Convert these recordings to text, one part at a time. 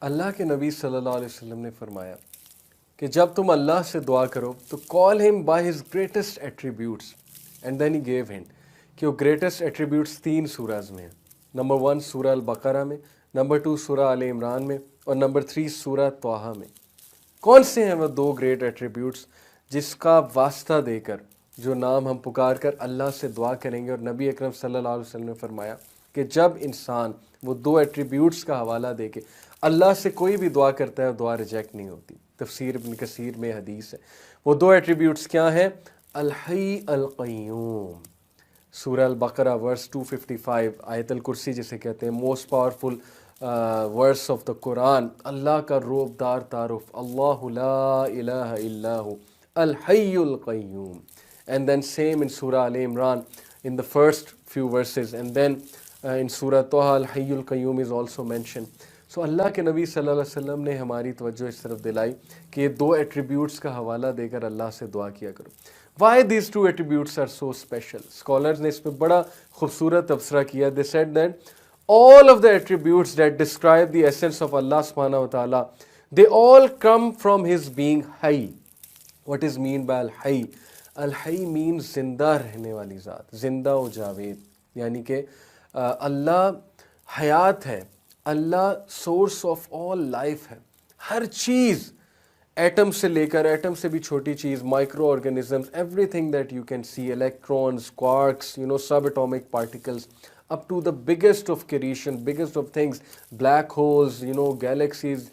अल्लाह के नबी सल्लल्लाहु अलैहि वसल्लम ने फरमाया कि जब तुम अल्लाह से दुआ करो तो call him by his greatest attributes, and then he gave hint कि वो ग्रेटेस्ट एट्रीब्यूट्स 3 सूराज में हैं। नंबर 1 सूरह अल बकरा में, नंबर 2 सूरह आल इमरान में, और नंबर 3 सूरह तौहा में। कौन से हैं वह 2 ग्रेट एट्रीब्यूट्स जिसका वास्ता देकर, जो नाम हम पुकार कर अल्लाह से दुआ करेंगे? और नबी अकरम सल्लल्लाहु अलैहि वसल्लम ने फरमाया कि जब इंसान वो 2 एट्रीब्यूट्स का हवाला दे के अल्लाह से कोई भी दुआ करता है, दुआ रिजेक्ट नहीं होती। तफसीर इब्न कसीर में हदीस है। वो 2 एट्रीब्यूट्स क्या हैं? अल हई अल क़य्यूम, सूरह अल बकरा वर्स 255, आयतल कुर्सी जिसे कहते हैं, most powerful verse of the Quran. Allah का रोबदार तारुफ, अल्लाहु ला इलाहा इल्लाहु अल हय्युल Qayyum. And then same in Surah Al Imran in the first few verses, and then in Surah Taha Al Hayyul Qayyum is also mentioned. So अल्लाह के नबी सल्लल्लाहु अलैहि वसल्लम ने हमारी तवज्जो इस तरफ दिलाई कि ये 2 एट्रीब्यूट्स का हवाला देकर अल्लाह से दुआ किया करो। Why these 2 attributes are so special? Scholars ने इस पर बड़ा खूबसूरत तबसरा किया। They said that all of the attributes that describe the essence of Allah subhanahu wa ta'ala, they all come from his being Hayy. What is mean by Al Hayy? Al Hayy means जिंदा रहने वाली ज़ात, जिंदा व जावेद, यानी कि अल्लाह हयात है, अल्लाह source of all life है। हर चीज़, एटम से लेकर, एटम से भी छोटी चीज़, micro organisms, everything that you can see, electrons, quarks, subatomic particles, up to the biggest of creation, biggest of things, black holes, galaxies,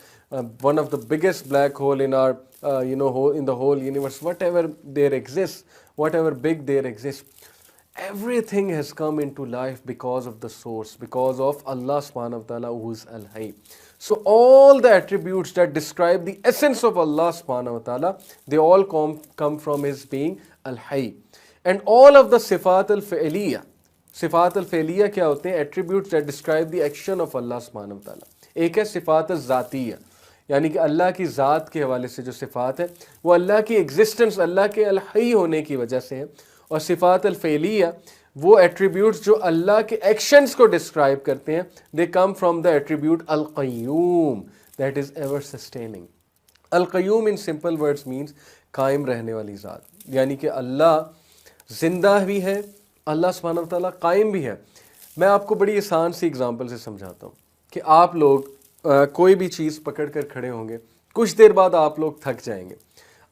one of the biggest black hole in our, in the whole universe, whatever there exists, whatever big there exists, everything has come into life because of the source, because of Allah subhanahu wa ta'ala, who is Al-Hayy. So all the attributes that describe the essence of Allah subhanahu wa ta'ala, they all come from his being Al-Hayy. And all of the sifat al-fi'liya, सिफ़ात अल-फ़ेलिया क्या होते हैं? Attributes that describe the action of Allah सुब्हानहू व तआला। एक है सिफ़ात अज़-ज़ातिया, यानी कि अल्लाह की ज़ात के हवाले से जो सिफ़ात है वो अल्लाह की एग्जिस्टेंस, अल्लाह के अल-हय्य होने की वजह से है। और सिफ़ात अल-फ़ेलिया वो एट्रीब्यूट्स जो अल्लाह के एक्शंस को डिस्क्राइब करते हैं, they come from the attribute अल-क़य्यूम, दैट इज़ एवर सस्टेनिंग। अल-क़य्यूम इन सिंपल वर्ड्स मीन्स कायम रहने वाली ज़ात, यानी कि अल्लाह ज़िंदा भी है, अल्लाह सुब्हानहू व तआला कायम भी है। मैं आपको बड़ी आसान सी एग्जांपल से समझाता हूँ कि आप लोग कोई भी चीज़ पकड़ कर खड़े होंगे, कुछ देर बाद आप लोग थक जाएंगे।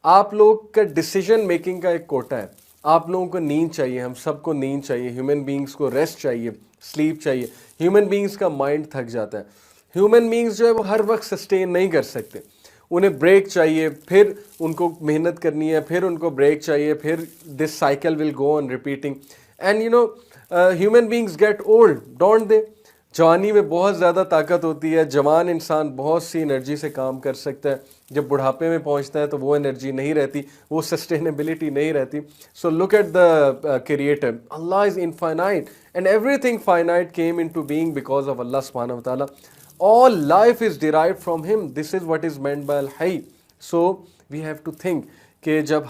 आप लोग का डिसीजन मेकिंग का एक कोटा है। आप लोगों को नींद चाहिए, हम सबको नींद चाहिए, ह्यूमन बींग्स को रेस्ट चाहिए, स्लीप चाहिए। ह्यूमन बींग्स का माइंड थक जाता है। ह्यूमन बींग्स जो है वो हर वक्त सस्टेन नहीं कर सकते, उन्हें ब्रेक चाहिए, फिर उनको मेहनत करनी है, फिर उनको ब्रेक चाहिए, फिर this cycle will go on repeating. And human beings get old, don't they? जवानी में बहुत ज़्यादा ताकत होती है, जवान इंसान बहुत सी एनर्जी से काम कर सकता है। जब बुढ़ापे में पहुंचता है तो वो एनर्जी नहीं रहती, वो सस्टेनेबिलिटी नहीं रहती। So look at the creator, Allah is infinite and everything finite came into being because of Allah सुब्हानहू व तआला। All life is derived from him. This is what is meant by al-hayy. So we have to think कि जब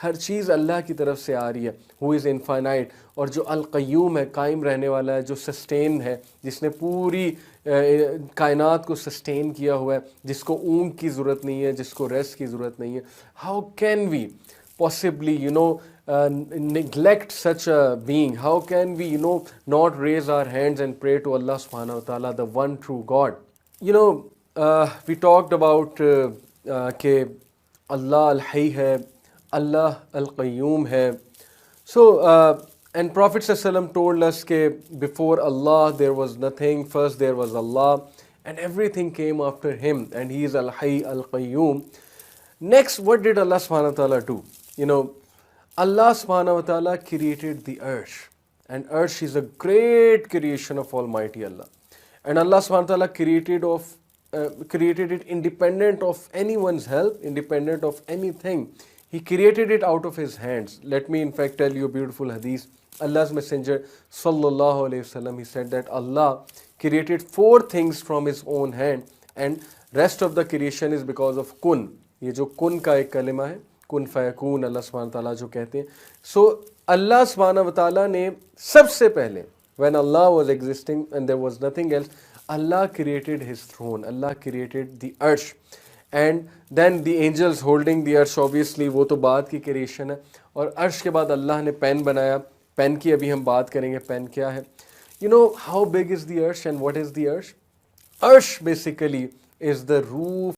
हर चीज़ अल्लाह की तरफ से आ रही है, who is infinite, और जो अल-क़य्यूम है, कायम रहने वाला है, जो सस्टेन है, जिसने पूरी कायनात को सस्टेन किया हुआ है, जिसको ऊँग की ज़रूरत नहीं है, जिसको रेस्ट की ज़रूरत नहीं है, how can we possibly neglect such a being? How can we not raise our hands and pray to Allah subhanahu wa ta'ala, the one true God? We talked about कि Allah al-Hayy है, Allah al-Qayyum है. So and Prophet ﷺ told us that before Allah there was nothing, first there was Allah, and everything came after him, and he is al-Hayy al-Qayyum. Next, what did Allah subhanahu wa ta'ala do? Allah subhanahu wa ta'ala created the earth, and earth is a great creation of Almighty Allah. And Allah subhanahu wa ta'ala created it independent of anyone's help, independent of anything. He created it out of his hands. Let me in fact tell you a beautiful hadith. Allah's Messenger sallallahu alayhi wasallam, he said that Allah created 4 things from his own hand, and rest of the creation is because of kun. ये जो कुन का एक कलिमा है, कुन फयकून, अल्लाह सुब्हानहू व तआला जो कहते हैं। सो अल्लाह सुब्हानहू व तआला ने सबसे पहले, when Allah was existing and there was nothing else, Allah created his throne, Allah created the arsh, and then the angels holding the arsh, obviously वो तो बाद की creation है, और अर्श के बाद अल्लाह ने पेन बनाया. पेन की अभी हम बात करेंगे, पेन क्या है. You know how big is the arsh and what is the arsh? Arsh basically is the roof